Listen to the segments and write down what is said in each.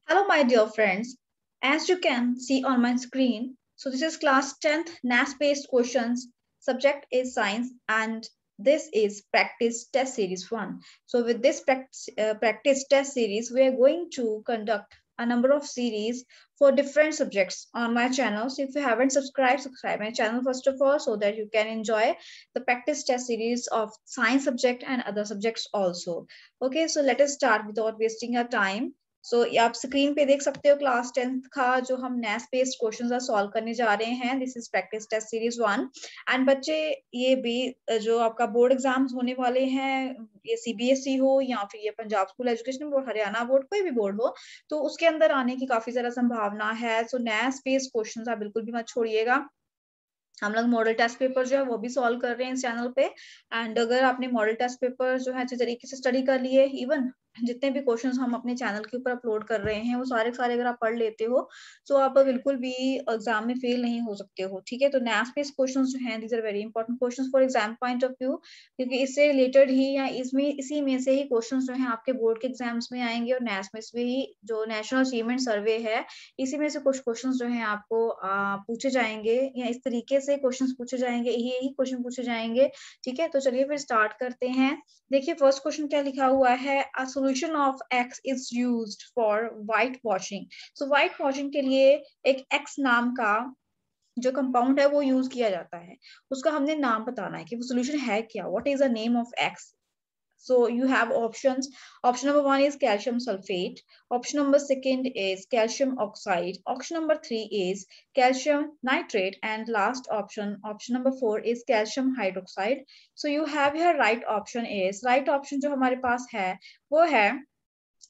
Hello, my dear friends. As you can see on my screen, so this is class 10th NAS-based questions. Subject is science, and this is practice test series 1. So with this practice test series, we are going to conduct a number of series for different subjects on my channel. So if you haven't subscribed, subscribe my channel first of all, so that you can enjoy the practice test series of science subject and other subjects also. Okay, so let us start without wasting our time. सो आप screen पे देख सकते हो class 10th का जो हम नेस based questions solve करने जा रहे हैं. This is practice test series 1. And बच्चे ये भी जो आपका बोर्ड एग्जाम्स होने वाले हैं, ये सीबीएसई हो या फिर ये Punjab school education board, Haryana board, कोई भी बोर्ड हो, तो उसके अंदर आने की काफी ज्यादा संभावना है. सो नेस बेस्ड क्वेश्चंस आप बिल्कुल भी मत छोड़िएगा. हम लोग मॉडल टेस्ट पेपर जो है वो भी सॉल्व कर रहे हैं इस चैनल पे. एंड अगर आपने मॉडल टेस्ट पेपर जो है अच्छे तरीके से स्टडी कर लिए, इवन जितने भी क्वेश्चंस हम अपने चैनल के ऊपर अपलोड कर रहे हैं वो सारे सारे अगर आप पढ़ लेते हो तो आप बिल्कुल भी एग्जाम में फेल नहीं हो सकते हो. ठीक है, तो नैस बेस्ड क्वेश्चंस जो हैं, these are very important questions for exam point of view, क्योंकि इससे रिलेटेड ही या इसमें इसी में से ही क्वेश्चंस जो हैं आपके बोर्ड के एग्जाम्स में आएंगे. और नैस में से ही जो नेशनल अचीवमेंट सर्वे है, इसी में से कुछ क्वेश्चंस जो हैं आपको पूछे जाएंगे, या इस तरीके से क्वेश्चंस पूछे जाएंगे, यही क्वेश्चन पूछे जाएंगे. ठीक है, तो चलिए फिर स्टार्ट करते हैं. देखिए फर्स्ट क्वेश्चन क्या लिखा हुआ है. A solution of x is used for white washing. So white washing के लिए एक एक्स नाम का जो कंपाउंड है वो यूज किया जाता है. उसका हमने नाम बताना है कि वो सॉल्यूशन है क्या. What is the name of x. So you have options. Option number 1 is calcium sulfate. Option number 2 is calcium oxide. Option number 3 is calcium nitrate. And last option, option number 4 is calcium hydroxide. So you have your right option is, right option जो हमारे पास है वो है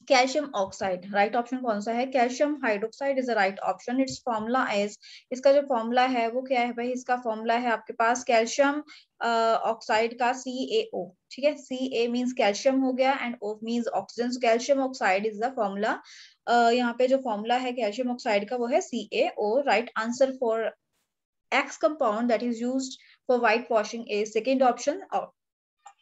calcium oxide. Right option कौन सा है? Calcium hydroxide is the right option. It's formula is, इसका जो फॉर्मूला है वो क्या है भाई? इसका फॉर्मूला है आपके पास कैल्शियम ऑक्साइड का CaO. ठीक है, Ca मींस कैल्शियम हो गया and O means oxygen. Calcium oxide is the formula. यहाँ पे जो फॉर्मूला है कैल्शियम ऑक्साइड का वो है CaO. Right answer for X compound that is used for white washing is second option,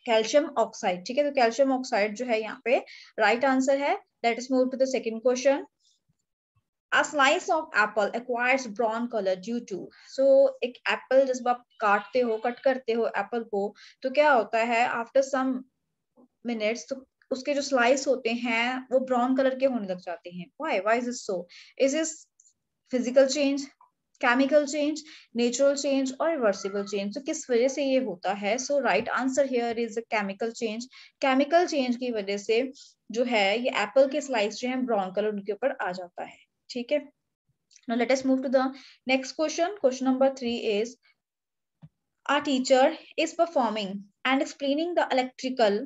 calcium oxide. ठीक है, तो कैल्शियम ऑक्साइड जो है यहाँ पे राइट आंसर है. Let us move to the second question. A slice of apple acquires brown color due to. So एक Apple जब आप काटते हो, कट करते हो एप्पल को, तो क्या होता है आफ्टर सम मिनट्स, तो उसके जो स्लाइस होते हैं वो ब्राउन कलर के होने लग जाते हैं. Why is this so? Is this physical change, chemical change, natural change और रिवर्सिबल चेंज? तो किस वजह से ये होता है? So right answer here is chemical change. Chemical change की वजह से जो है ये एप्पल के स्लाइस जो है ब्राउन कलर उनके ऊपर आ जाता है. ठीक है, now let us move to the next question. Question number 3 is, our teacher is performing and explaining the electrical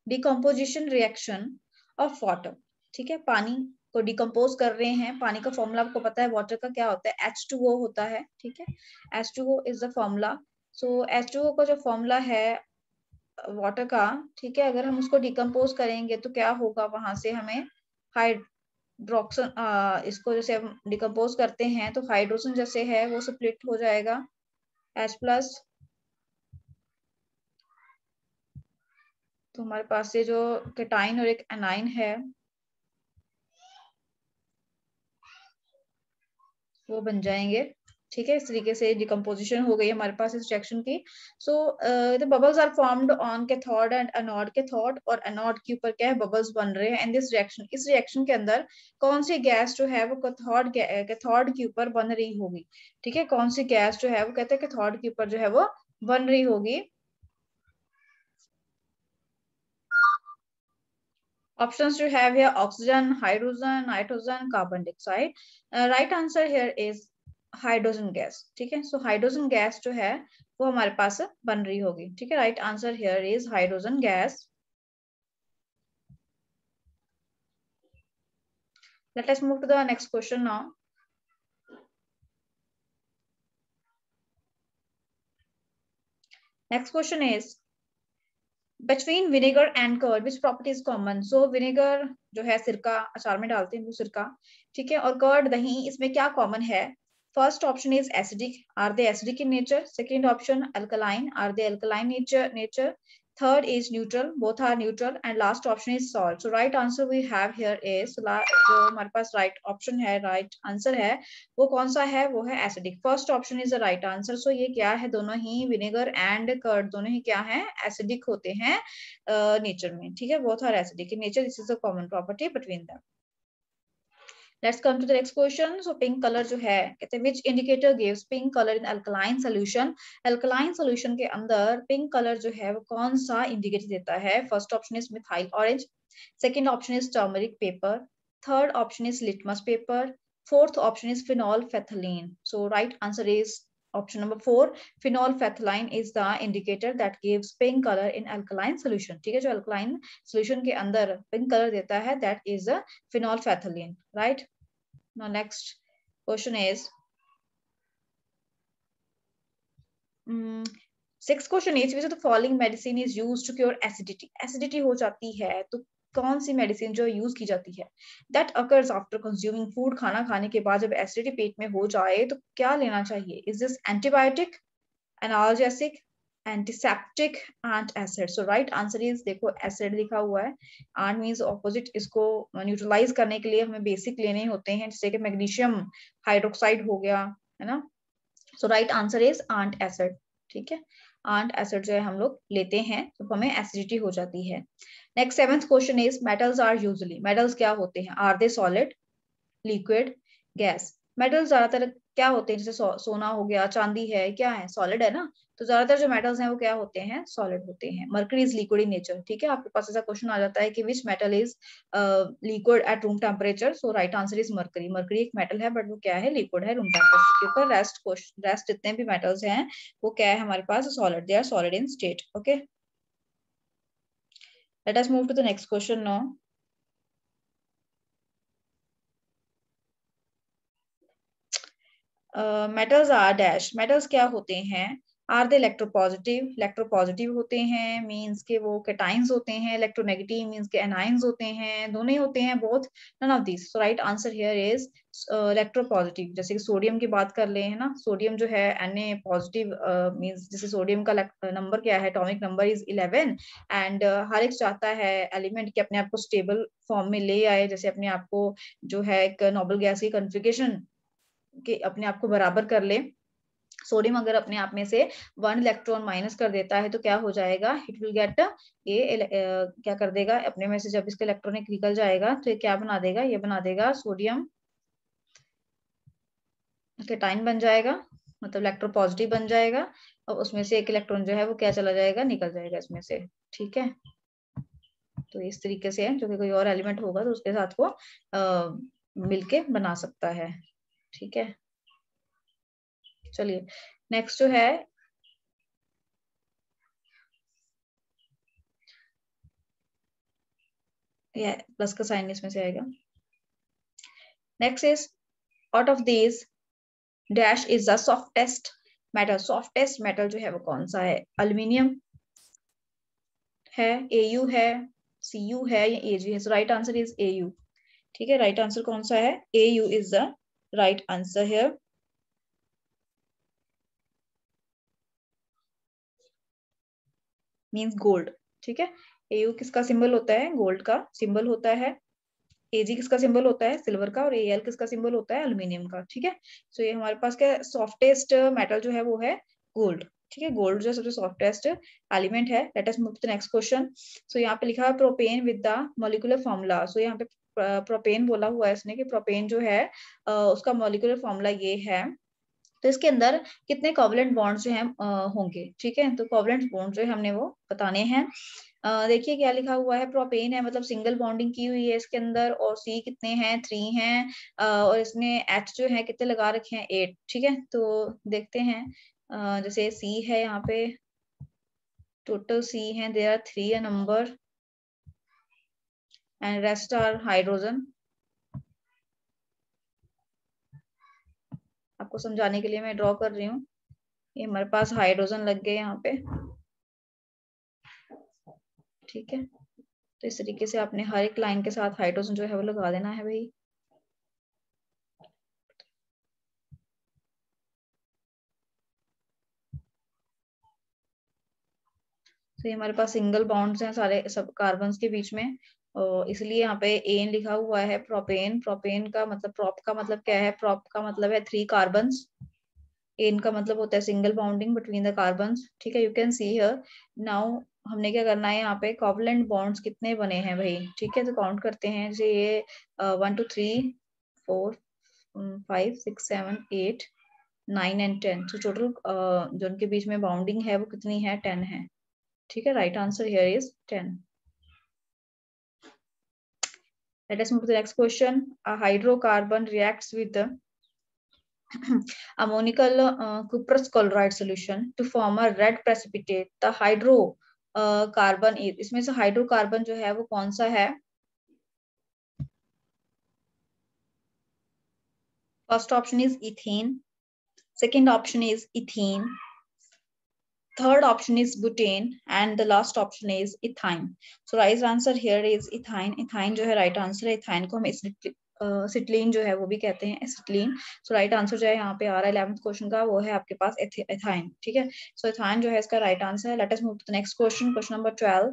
decomposition reaction of water. ठीक है, पानी को डिकम्पोज कर रहे हैं. पानी का फॉर्मूला आपको पता है वाटर का क्या होता है? H2O होता है. ठीक है, H2O is the formula. So H2O का जो फॉर्मूला है वाटर का, ठीक है, अगर हम उसको डिकम्पोज करेंगे तो क्या होगा? वहां से हमें हाइड्रोक्सन, इसको जैसे हम डिकम्पोज करते हैं तो हाइड्रोजन जैसे है वो स्प्लिट हो जाएगा H+. तो हमारे पास ये जो केटाइन और एक एनाइन है वो बन जाएंगे. ठीक है, इस तरीके से डिकम्पोजिशन हो गई हमारे पास इस रिएक्शन की. So the bubbles are formed on cathode and anode. Cathode और एनोड के ऊपर क्या है? बबल्स बन रहे हैं. एंड दिस रिएक्शन, इस रिएक्शन के अंदर कौन सी गैस जो है वो कैथोड के ऊपर बन रही होगी? ठीक है, कौन सी गैस जो है वो कहते हैं कैथोड के ऊपर जो है वो बन रही होगी? Options you have here: oxygen, hydrogen, nitrogen, carbon dioxide. Right answer here is hydrogen gas. ठीक है, सो हाइड्रोजन गैस जो है वो हमारे पास बन रही होगी. ठीक है, right answer here is hydrogen gas. Let us move to the next question now. Next question is, between vinegar and curd which property is common. So vinegar जो है सिरका, अचार में डालते हैं वो सिरका. ठीक है, और कर्ड दही, इसमें क्या कॉमन है? First option is acidic. Are they acidic in nature? Second option, alkaline. Are they alkaline nature? Third is neutral, both are neutral, and last option is salt. So right answer we have here is, जो हमारे पास right option है, right answer है, वो कौन सा है? वो है acidic. First option is the right answer. So ये क्या है? दोनों ही vinegar and curd दोनों ही क्या हैं? Acidic होते हैं nature में, ठीक है? Both are acidic in nature. This is a common property between them. Let's come to the next question. So pink color जो है, कहते हैं which indicator gives pink color in alkaline solution? Alkaline solution के अंदर pink color जो है वो कौन सा indicator देता है? First option is methyl orange. Second option is turmeric paper. Third option is litmus paper. Fourth option is phenolphthalein. So right answer is option number 4. Phenolphthalein is the indicator that gives pink color in alkaline solution. ठीक है, जो alkaline solution के अंदर pink color देता है, that is a phenolphthalein, right? Now next question is, sixth question is, which of the following medicine is used to cure acidity? Acidity हो जाती है तो कौन सी मेडिसिन जो यूज की जाती है? That occurs after consuming food. खाना खाने के बाद जब एसिडिटी पेट में हो जाए तो क्या लेना चाहिए? Is this antibiotic, analgesic, antiseptic, antacid? So right answer is, देखो एसिड लिखा हुआ है, एंड मींस ऑपोजिट, इसको न्यूट्रलाइज करने के लिए हमें बेसिक लेने होते हैं, जैसे कि मैग्नीशियम हाइड्रोक्साइड हो गया, है ना? सो राइट आंसर इज एंटासिड, ठीक है? एंटासिड जो है हम लोग लेते हैं तो हमें एसिडिटी हो जाती है. Next seventh question is, metals are usually, metals क्या होते हैं? Are they solid, liquid, gas? Metals ज्यादातर क्या होते हैं? जैसे सोना हो गया, चांदी है, क्या है? सॉलिड है ना? तो ज्यादातर जो मेटल्स हैं वो क्या होते हैं? सॉलिड होते हैं. Mercury is liquid in nature, ठीक है? आपके पास ऐसा क्वेश्चन आ जाता है कि which metal is liquid at room temperature? So right answer is mercury. Mercury एक मेटल है बट वो क्या है? लिक्विड है रूम टेम्परेचर के ऊपर. रेस्ट जितने भी मेटल्स हैं वो क्या है हमारे पास? Solid. They are solid in state. Okay, let us move to the next question now. Metals are dash, metals क्या होते हैं? आर दे इलेक्ट्रोपॉजिटिव, इलेक्ट्रोपॉजिटिव होते हैं, मींस के वो कैटाइंस होते हैं. इलेक्ट्रोनेगेटिव मींस के एनाइंस होते हैं. दोनों ही होते हैं, both, none of this. So right answer here is electropositive. जैसे कि सोडियम की बात कर ले, है ना? सोडियम जो है Na पॉजिटिव, मींस जैसे सोडियम का नंबर क्या है? एटॉमिक नंबर इज 11, एंड हर एक चाहता है एलिमेंट कि अपने आप को स्टेबल फॉर्म में ले आए, जैसे अपने आप को जो है एक नोबल गैस की कॉन्फ़िगरेशन कि अपने आप को बराबर कर ले. सोडियम अगर अपने आप में से 1 इलेक्ट्रॉन माइनस कर देता है तो क्या हो जाएगा? इट विल गेट ये क्या कर देगा अपने में से? जब इसका इलेक्ट्रॉन निकल जाएगा तो ये क्या बना देगा? ये बना देगा सोडियम कैटाइन बन जाएगा, मतलब इलेक्ट्रोपॉजिटिव बन जाएगा, और उसमें से एक इलेक्ट्रॉन जो है वो क्या चला जाएगा? निकल जाएगा इसमें से, ठीक है? तो इस तरीके से है, जो कि कोई और एलिमेंट होगा तो उसके साथ वो मिलके बना सकता है, ठीक है? चलिए नेक्स्ट जो है, ये प्लस का साइन इसमें से आएगा. Next is, out of this dash is the softest metal. Softest metal जो है वो कौन सा है? एल्यूमिनियम है, Au है, Cu है, या Ag है? राइट आंसर इज Au, ठीक है? राइट आंसर कौन सा है? Au is the right answer here. Means gold, ठीक है? Au किसका सिंबल होता है? गोल्ड का सिंबल होता है. Ag किसका सिंबल होता है? सिल्वर का. और Al किसका सिंबल होता है? एल्यूमिनियम का, ठीक है? सो ये हमारे पास क्या सॉफ्टेस्ट मेटल जो है वो है गोल्ड, ठीक है? गोल्ड जो सबसे सॉफ्टेस्ट एलिमेंट है. Let us move to the next question. So यहाँ पे लिखा है propane with the molecular formula. So यहाँ पे प्रोपेन बोला हुआ है इसने कि प्रोपेन जो है उसका मॉलिक्यूलर फॉर्मूला ये है. तो इसके अंदर कितने कोवलेंट बॉन्ड्स जो हैं होंगे, ठीक है? तो कोवलेंट बॉन्ड जो है हमने वो बताने हैं. देखिए क्या लिखा हुआ है? प्रोपेन है मतलब सिंगल बॉन्डिंग की हुई है इसके अंदर, और सी कितने हैं? 3 हैं, और इसमें एच जो है कितने लगा रखे हैं? 8, ठीक है? तो देखते हैं, जैसे सी है यहाँ पे, टोटल सी है, there are 3 number, and rest are hydrogen. आपको समझाने के लिए मैं ड्रॉ कर रही हूँ. ये हमारे पास हाइड्रोजन लग गए यहाँ पे, ठीक है? तो इस तरीके से आपने हर एक लाइन के साथ हाइड्रोजन जो है वो लगा देना है भाई. तो ये हमारे पास सिंगल बॉन्ड्स हैं सारे सब कार्बन्स के बीच में, और इसलिए यहाँ पे एन लिखा हुआ है। प्रोपेन, प्रोपेन का मतलब, प्रोप का मतलब क्या है, प्रोप का मतलब है 3 कार्बन्स, एन का मतलब होता है single bonding between the carbons. ठीक है, you can see here. Now हमने क्या करना है, यहाँ पे कोवलेंट बॉन्ड्स कितने बने हैं भाई। ठीक है, तो काउंट करते हैं। जैसे ये 1 2 3 4 5 6 7 8 9 एंड 10, तो टोटल जो उनके बीच में बाउंडिंग है वो कितनी है, 10 है। ठीक है, right answer here is 10. Let us move to the next question. A hydrocarbon reacts with the ammonical cuprous chloride solution to form a red precipitate. The hydrocarbon is, इसमें से हाइड्रोकार्बन जो है वो कौन सा है? First option is ethane. Second option is ethene. Third option is butane, and the last option is ethyne. So right answer here is ethyne. Ethyne जो है right answer है. ethyne को हम सिटलीन जो है वो भी कहते हैं, एसिटिलीन. सो राइट आंसर जो है यहाँ पे आ रहा है 11th क्वेश्चन का, वो है आपके पास एथाइन. ठीक है, सो एथाइन जो है इसका राइट आंसर है. Let us move to the next question. Question number 12.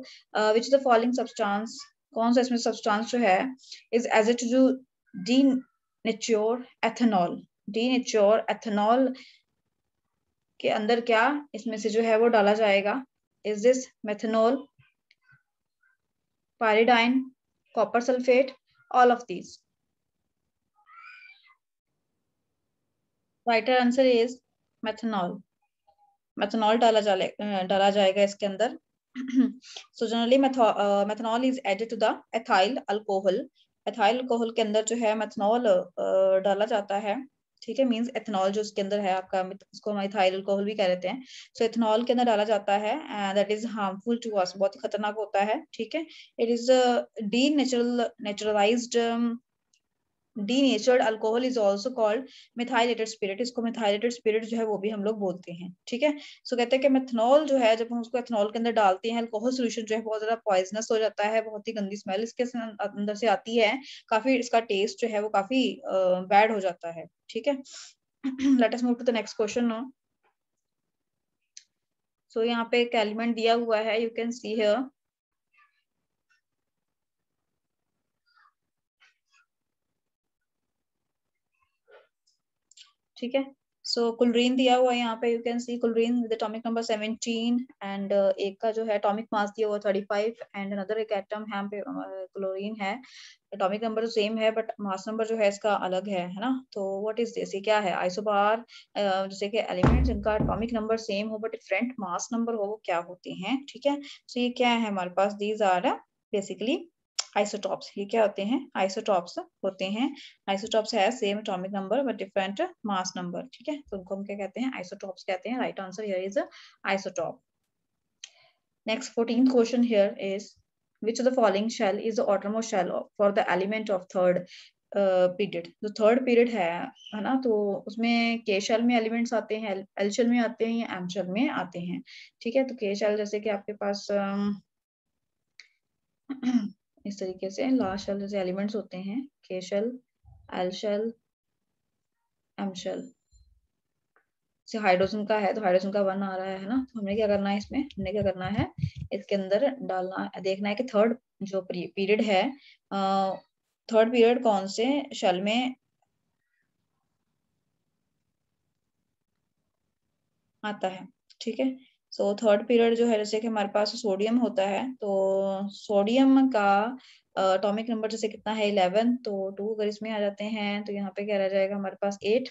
Which the following substance, कौन सा इसमें सब्सटेंस जो है is as to denature ethanol. Denature ethanol के अंदर क्या इसमें से जो है वो डाला जाएगा? Is this methanol, pyridine, copper sulphate, all of these? Right answer is methanol. Methanol डाला जाएगा इसके अंदर. So generally methanol is added to the ethyl alcohol. Ethyl alcohol के अंदर जो है मेथनॉल डाला जाता है. ठीक है, मींस एथनॉल जो उसके अंदर है आपका, उसको हम एथाइल अल्कोहल भी कह देते हैं. सो एथनॉल के अंदर डाला जाता है and that is harmful to us, बहुत ही खतरनाक होता है. ठीक है, it is naturalized denatured alcohol is also called methylated spirit. इसको मिथाइलेटेड स्पिरिट जो है वो भी हम लोग बोलते हैं. ठीक है, सो कहते हैं कि मेथनॉल जो है जब हम उसको एथनॉल के अंदर डालते हैं, अल्कोहल सोल्यूशन जो है बहुत ज्यादा पॉइजनस हो जाता है, बहुत ही गंदी स्मेल इसके अंदर से आती है, काफी इसका टेस्ट जो है वो काफी बैड हो जाता है. ठीक है, let us move to the next question no. So यहाँ पे एक एलिमेंट दिया हुआ है, यू कैन सी हियर. ठीक है, सो कुलरीन दिया हुआ है यहाँ पे, you can see chlorine with atomic number 17 and एक का जो है एटॉमिक मास दिया हुआ 35 एंड अनदर एक एटम यहाँ पे क्लोरीन है. एटॉमिक नंबर तो सेम है बट मास नंबर जो है इसका अलग है ना. तो व्हाट इज दिस, ये क्या है? आइसोबार. जैसे कि एलिमेंट्स जिनका एटॉमिक नंबर सेम हो बट डिफरेंट मास नंबर हो, वो क्या होते हैं? ठीक है, सो ये क्या है हमारे पास? These are basically isotopes. ये क्या होते हैं? आइसोटॉप्स होते हैं. आइसोटॉप्स है same atomic number but different mass number. ठीक है, तो उनको हम क्या कहते हैं? आइसोटॉप्स कहते हैं. Right answer here is isotope. Next 14th question here is which of the following shell is the outermost shell for the element of third period. जो थर्ड पीरियड है ना, तो उसमें के शेल में एलिमेंट्स आते हैं, एल शेल में आते हैं या एम शेल में आते हैं. ठीक है, तो के शेल जैसे कि आपके पास इस तरीके से लास्ट शेल जैसे एलिमेंट्स होते हैं, K shell, L shell, M shell. से हाइड्रोजन का है तो हाइड्रोजन का 1 आ रहा है ना, तो हमने क्या करना है इसमें, हमने क्या करना है इसके अंदर डालना, देखना है कि थर्ड जो पीरियड है, थर्ड पीरियड कौन से शेल में आता है. ठीक है, सो थर्ड पीरियड जो है जैसे कि हमारे पास सोडियम होता है, तो सोडियम का एटॉमिक नंबर जैसे कितना है 11, तो 2 अगर इसमें आ जाते हैं तो यहाँ पे क्या रह जाएगा हमारे पास 8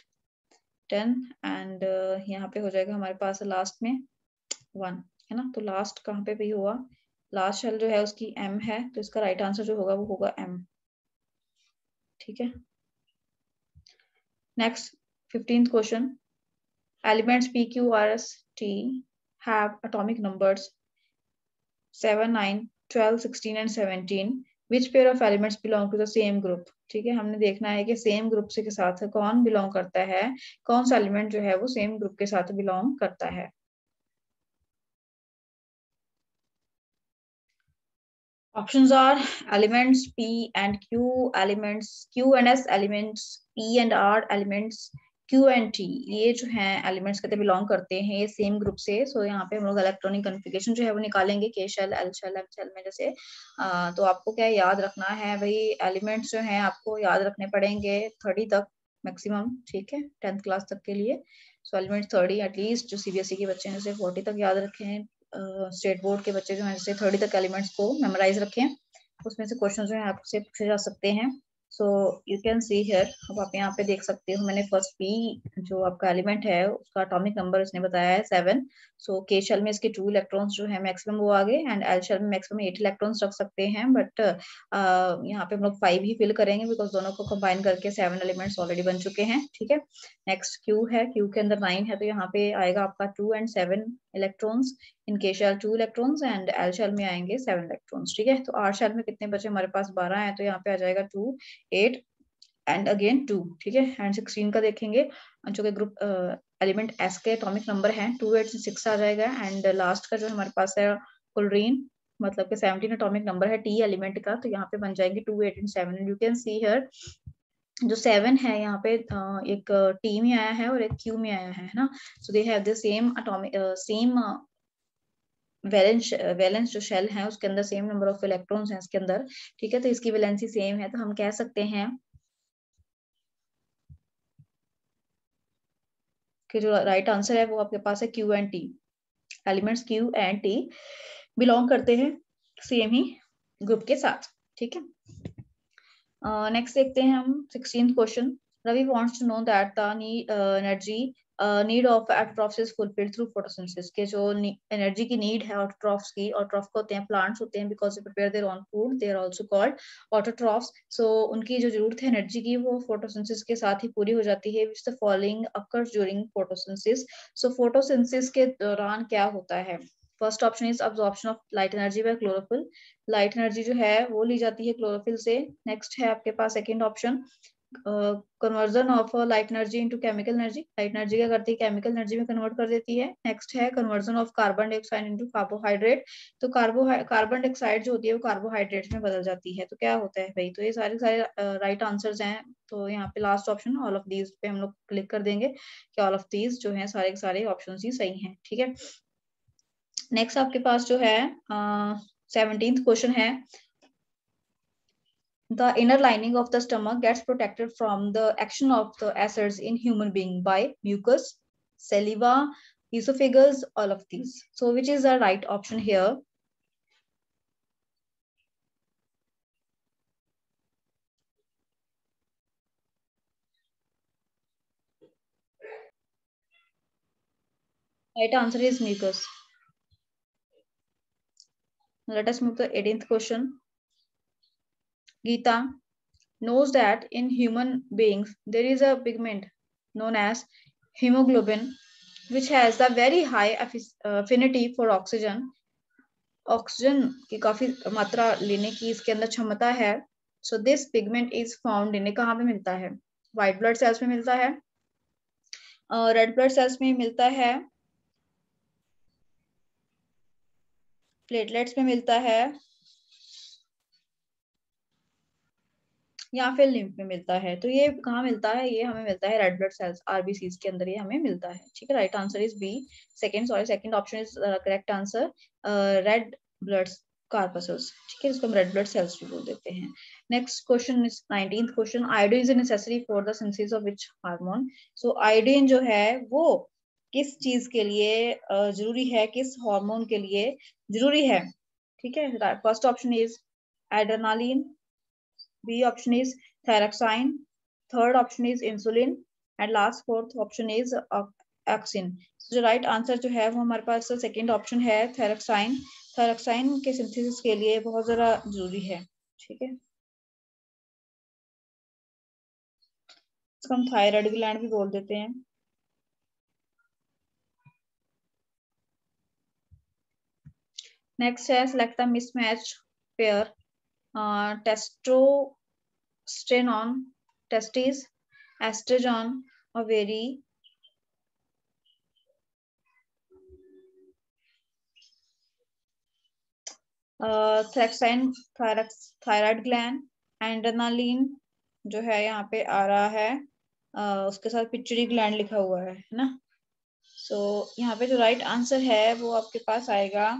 10 एंड यहाँ पे हो जाएगा हमारे पास लास्ट में 1, है ना. तो लास्ट कहाँ पे भी हुआ, लास्ट शेल जो है उसकी M है, तो इसका राइट आंसर जो होगा वो होगा M. ठीक है, next 15th question. Elements PQRST have atomic numbers 7 9 12 16 and 17. which pair of elements belong to the same group? ठीक है, हमने देखना है कि सेम ग्रुप से के साथ कौन बिलोंग करता है, कौन सा एलिमेंट जो है वो सेम ग्रुप के साथ बिलोंग करता है. Options are elements P and Q, elements Q and S, elements P and R, elements Q and T, ये जो है एलिमेंट्स कहते बिलोंग करते हैं ये सेम ग्रुप से। सो यहाँ पे हम लोग इलेक्ट्रॉनिक कन्फिगरेशन जो है वो निकालेंगे, K shell, L shell, M shell में जैसे। तो आपको क्या याद रखना है भाई, एलिमेंट्स जो हैं आपको याद रखने पड़ेंगे 30 तक मैक्सिमम, ठीक है, 10th क्लास तक के लिए। सो एलिमेंट्स 30 एटलीस्ट, जो CBSE के बच्चे हैं जैसे 40 तक याद रखें, स्टेट बोर्ड के बच्चे जो हैं जैसे 30 तक एलिमेंट्स को मेमोराइज रखें। उसमें से क्वेश्चन जो है आपसे पूछे जा सकते हैं। So you can see here, अब आप यहाँ पे देख सकते हो, मैंने फर्स्ट पी जो आपका एलिमेंट है उसका एटॉमिक नंबर इसने बताया है 7। सो के शेल में इसके 2 इलेक्ट्रॉन्स जो है मैक्सिमम वो आ गए, एंड एल शेल में मैक्सिमम 8 इलेक्ट्रॉन्स रख सकते हैं, बट यहाँ पे हम लोग 5 ही फिल करेंगे बिकॉज दोनों को कंबाइन करके 7 एलिमेंट्स ऑलरेडी बन चुके हैं, ठीक है। नेक्स्ट क्यू है, क्यू के अंदर 9 है, तो यहाँ पे आएगा आपका 2 and 7 इलेक्ट्रॉन्स। इन K shell 2 electrons and L shell में आएंगे 7 इलेक्ट्रॉन्स, ठीक है। तो आर शेल में कितने बचे हमारे पास, 12 है, तो यहाँ पे आ जाएगा 2, 8 एंड अगेन 2, ठीक है। एंड 16 का देखेंगे, जो कि ग्रुप एलिमेंट एस के एटॉमिक नंबर है 2, 8 से 6 आ जाएगा। एंड लास्ट का जो हमारे पास है क्लोरीन, मतलब कि 17 एटॉमिक नंबर है टी एलिमेंट का, तो यहाँ पे बन जाएंगे 2, 8 and 7। You can see here जो 7 है यहाँ पे एक टी में आया है और एक क्यू में आया है ना। So they have the same atomic same valence जो शेल है उसके अंदर सेम नंबर ऑफ इलेक्ट्रॉन्स हैं इसके अंदर, ठीक है। तो इसकी वैलेंसी सेम है, तो हम कह सकते हैं कि जो राइट आंसर है वो आपके पास है Q and T. Elements Q and T belong करते हैं सेम ही ग्रुप के साथ, ठीक है। नेक्स्ट देखते हैं हम 16th question. Ravi wants to know that the energy need of autotrophs is fulfilled through photosynthesis, के जो एनर्जी की नीड है ऑटोट्रॉफ्स की, ऑटोट्रॉफ होते हैं प्लांट्स होते हैं, because they prepare their own food, they are also called autotrophs. So उनकी जो जरूरत है एनर्जी की वो फोटोसिंथेसिस के साथ ही पूरी हो जाती है, which the following occurs during photosynthesis. So photosynthesis के दौरान क्या होता है, first option is absorption of light energy by chlorophyll, light energy जो है वो ली जाती है क्लोरोफिल से। नेक्स्ट है आपके पास second option, conversion of light energy into chemical energy, light energy क्या करती है केमिकल एनर्जी में कन्वर्ट कर देती है। नेक्स्ट है conversion of carbon dioxide into carbohydrate, तो कार्बन डाइऑक्साइड जो होती है वो कार्बोहाइड्रेट में बदल जाती है। तो क्या होता है भाई, तो ये सारे सारे राइट आंसर्स हैं। तो यहाँ पे last option all of these पे हम लोग क्लिक कर देंगे कि ऑल ऑफ दीज जो है सारे के सारे ऑप्शन ही सही हैं, ठीक है। नेक्स्ट आपके पास जो है 17th क्वेश्चन है, the inner lining of the stomach gets protected from the action of the acids in human being by mucus, saliva, esophagus, all of these. So which is the right option here? Right answer is mucus. Let us move to the 18th question. Geeta knows that in human beings there is a pigment known as hemoglobin, which has the very high affinity for oxygen. Oxygen की काफी मात्रा लेने की इसके अंदर क्षमता है। So this pigment is found in, कहाँ पे मिलता है, व्हाइट ब्लड सेल्स में मिलता है, रेड ब्लड सेल्स में मिलता है, प्लेटलेट्स में मिलता है, या फिर लिम्फ में मिलता है। तो ये कहाँ मिलता है, ये हमें मिलता है रेड ब्लड सेल्स आरबीसी के अंदर, ये हमें मिलता है, ठीक है। Right answer is B, second option is correct answer, red blood corpuscles, ठीक है, इसको हम रेड ब्लड सेल्स भी बोल देते हैं। Next question is 19th question, iodine is necessary for the synthesis of which hormone. So iodine जो है वो किस चीज के लिए जरूरी है, किस हार्मोन के लिए जरूरी है, ठीक है। First option is adrenaline, B option is thyroxine, third option is insulin, and last fourth option is auxin. So जो right answer जो है वो हमारे पास सेकंड ऑप्शन है थायरॉक्साइन। थायरॉक्साइन के सिंथेसिस के लिए बहुत जरा जरूरी है, ठीक है। इसको हम थायराइड ग्लैंड भी बोल देते हैं। नेक्स्ट है select the mismatch pair, testosterone, testis, oestrogen, ovary, thyroxine thyroid gland, adrenaline जो है यहाँ पे आ रहा है उसके साथ पिट्यूटरी ग्लैंड लिखा हुआ है ना। सो यहाँ पे जो राइट आंसर है वो आपके पास आएगा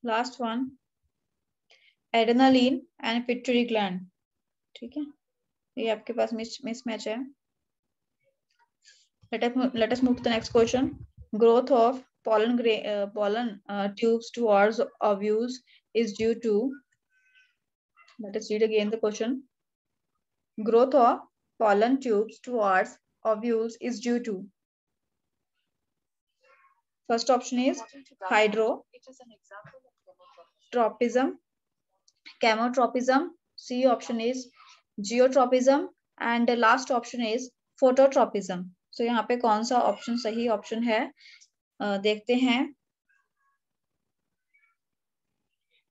last one, adrenaline and pituitary gland. ठीक है, ये आपके पास मिसमैच है। Let us move to the next question. Growth of pollen tubes towards ovules is due to. Let us read again the question. Growth of pollen tubes towards ovules is due to. First option is hydrotropism, chemotropism. C option is geotropism, and the last option is phototropism. So यहाँ पे कौन सा option सही option है, देखते हैं।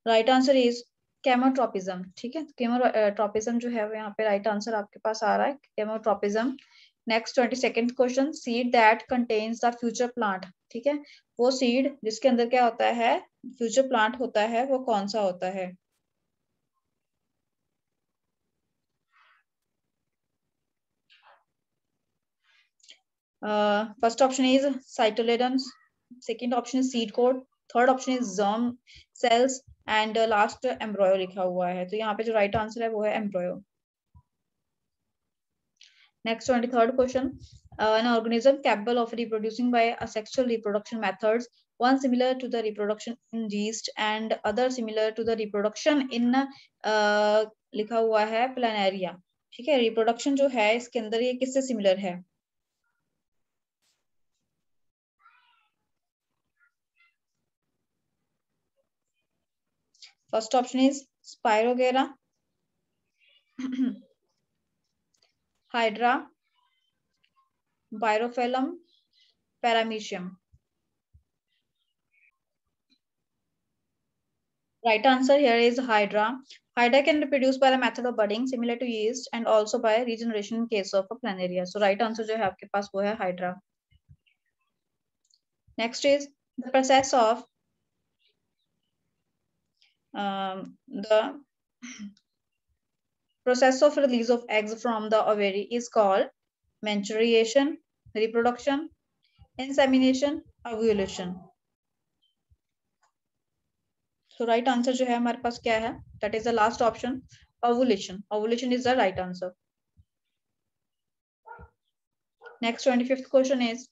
Right answer is केमोट्रोपिज्म। ठीक है, केमोट्रोपिज्म जो है वो यहाँ पे राइट आंसर आपके पास आ रहा है, केमोट्रोपिज्म। Next 22nd question, seed that contains the future plant. ठीक है, वो सीड जिसके अंदर क्या होता है, फ्यूचर प्लांट होता है, वो कौन सा होता है। First option is cotyledons, second option is seed coat, third option is germ cells, and last embryo लिखा हुआ है। तो यहाँ पे जो राइट आंसर है वो है embryo. Next 23rd question, an organism capable of reproducing by asexual reproduction methods, one similar to the reproduction in yeast and other similar to the reproduction in लिखा हुआ है प्लानेरिया। ठीक है, रिप्रोडक्शन जो है इसके अंदर ये किससे सिमिलर है। First option is Spirogyra, Hydra, Bryophyllum, Paramecium. Right answer here is hydra. Hydra can reproduce by the method of budding similar to yeast and also by regeneration in case of a planaria. So right answer जो है आपके पास वो है hydra. Next is the process of the process of release of eggs from the ovary is called maturation, reproduction, insemination, ovulation. So right answer जो है हमारे पास क्या है, that is the last option, ovulation. Ovulation is the right answer. Next 25th question is,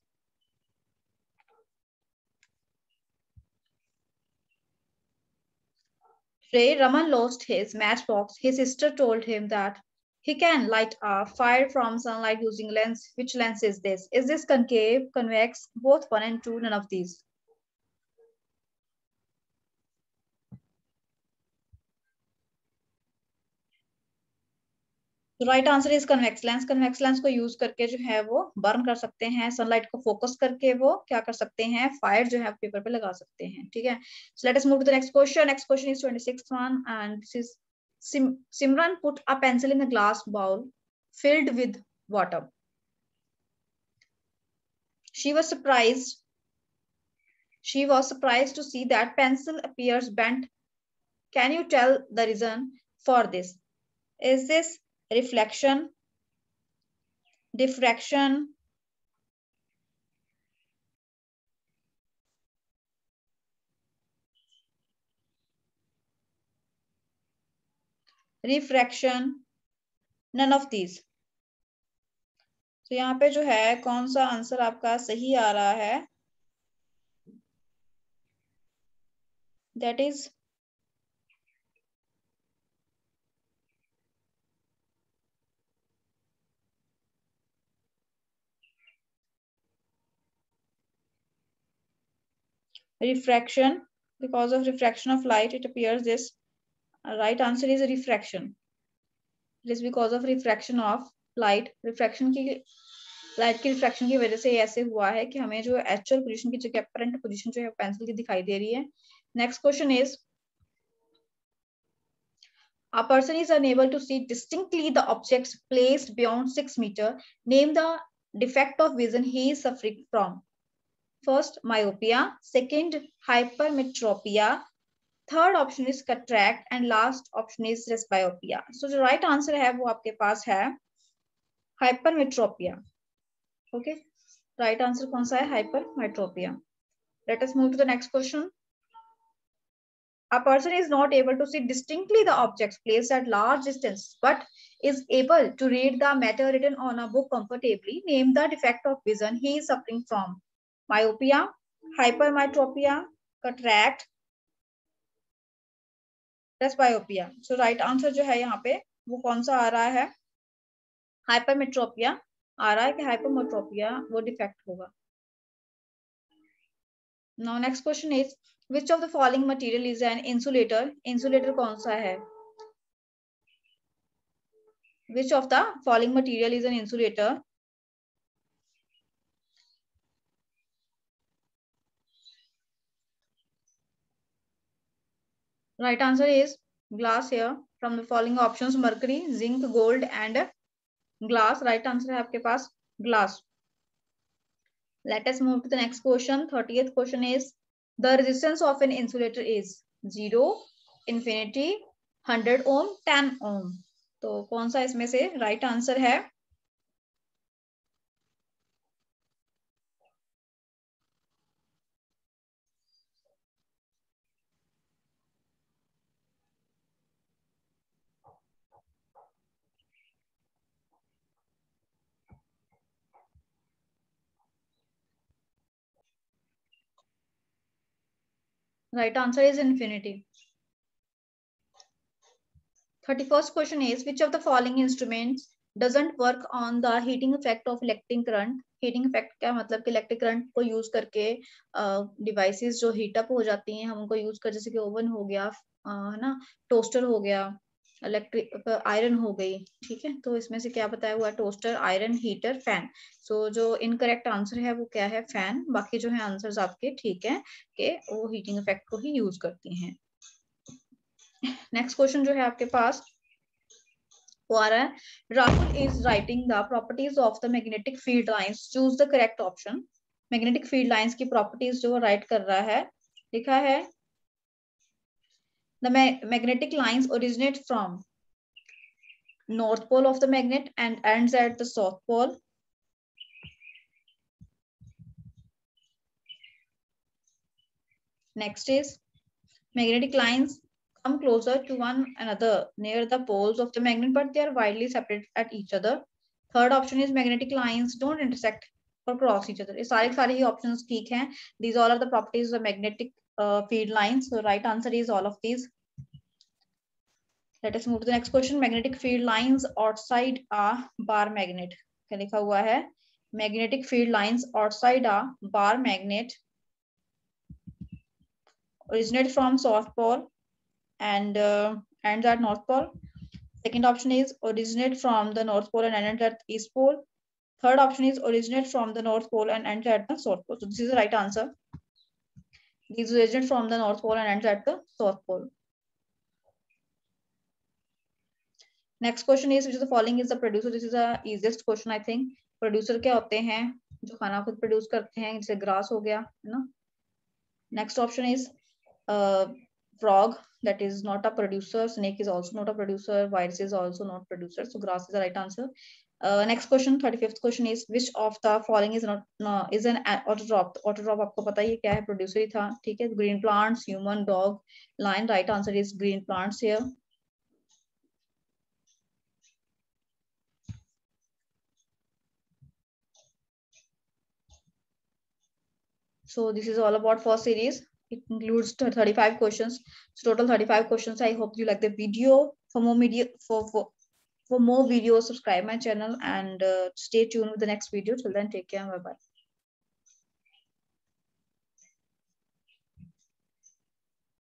Ray Raman lost his matchbox. His sister told him that he can light a fire from sunlight using lens. Which lens is this? Is this concave, convex, both 1 and 2, none of these? तो right answer is convex lens. Convex lens को use करके जो है वो burn कर सकते हैं, sunlight को फोकस करके वो क्या कर सकते हैं, फायर जो है पेपर पे लगा सकते हैं। ठीक है, so let us move to the next question. Next question is 26th one and this is Simran put a pencil in a glass bowl filled with water. She was surprised to see that pencil appears bent. Can you tell the reason for this? Is this reflection, diffraction, refraction, none of these? तो यहाँ पे जो है कौन सा answer आपका सही आ रहा है, that is refraction. Because of refraction of light, it appears this. Right answer is refraction. It is because of refraction of light. Refraction की लाइट की रिफ्रैक्शन की वजह से ऐसे हुआ है कि हमें जो एक्चुअल पोजीशन की जगह अपरेंट पोजीशन जो है पेंसिल की दिखाई दे रही है. Next question is a person is unable to see distinctly the objects placed beyond 6 meters. Name the defect of vision he is suffering from. First, myopia. Second, hypermetropia. Third option is cataract and last option is presbyopia. So जो right answer है वो आपके पास है hypermetropia. Okay, right answer कौन सा है? Hypermetropia. Let us move to the next question. A person is not able to see distinctly the objects placed at large distance, but is able to read the matter written on a book comfortably. Name the defect of vision he is suffering from. Myopia, hypermetropia, cataract, presbyopia. So right answer जो है यहाँ पे वो कौन सा आ रहा है? Hypermetropia आ रहा है कि hypermetropia वो डिफेक्ट होगा. Now next question is which of the following material is an insulator? Insulator कौन सा है? Which of the following material is an insulator? Right answer is glass here. From the following options, mercury, zinc, gold and glass. Right answer है आपके पास glass. Let us move to the next question. 30th question is the resistance of an insulator is 0, infinity, 100 ohm, 10 ohm. तो कौन सा इसमें से right answer है? Right answer is infinity. 31st question is which of the following instruments doesn't work on the heating effect of electric current? Heating effect क्या मतलब कि electric current को use करके devices जो heat up हो जाती हैं हम उनको use कर जैसे कि oven हो गया है ना, toaster हो गया, इलेक्ट्रिक आयरन हो गई. ठीक है, तो इसमें से क्या बताया हुआ है? Toaster, iron, heater, fan. So जो इनकरेक्ट आंसर है वो क्या है? फैन. बाकी जो है आंसर्स आपके ठीक है कि वो हीटिंग इफेक्ट को ही यूज करती हैं. नेक्स्ट क्वेश्चन जो है आपके पास वो आ रहा है Rahul is writing the properties of the magnetic field lines. Choose the correct option. Magnetic field lines की प्रॉपर्टीज जो राइट कर रहा है, लिखा है the magnetic lines originate from north pole of the magnet and ends at the south pole. Next is magnetic lines come closer to one another near the poles of the magnet, but they are widely separated at each other. Third option is magnetic lines don't intersect or cross each other. ये सारे ही options ठीक हैं. These all are the properties of magnetic field lines. So right answer is all of these. Let us move to the next question. Magnetic field lines outside a bar magnet. क्या लिखा हुआ है? Magnetic field lines outside a bar magnet originate from south pole and ends at north pole. Second option is originate from the north pole and ends at east pole. Third option is originate from the north pole and ends at the south pole. So this is the right answer. These originate from the north pole and ends at the south pole. Next question is which of the following is the producer? This is the easiest question I think. Producer क्या होते हैं? जो खाना खुद produce करते हैं, जैसे grass हो गया है ना. Next option is frog, that is not a producer. Snake is also not a producer. Virus is also not producer. So grass is the right answer. Next question, 35th question is which of the following is not is an autotroph? Autotroph आपको पता ही क्या है? Producer ही था. ठीक है, green plants, human, dog, lion. Right answer is green plants here. So this is all about first series. It includes 35 questions. So total 35 questions. I hope you like the video. For more media, for more videos, subscribe my channel and stay tuned with the next video. Till then, take care. Bye bye.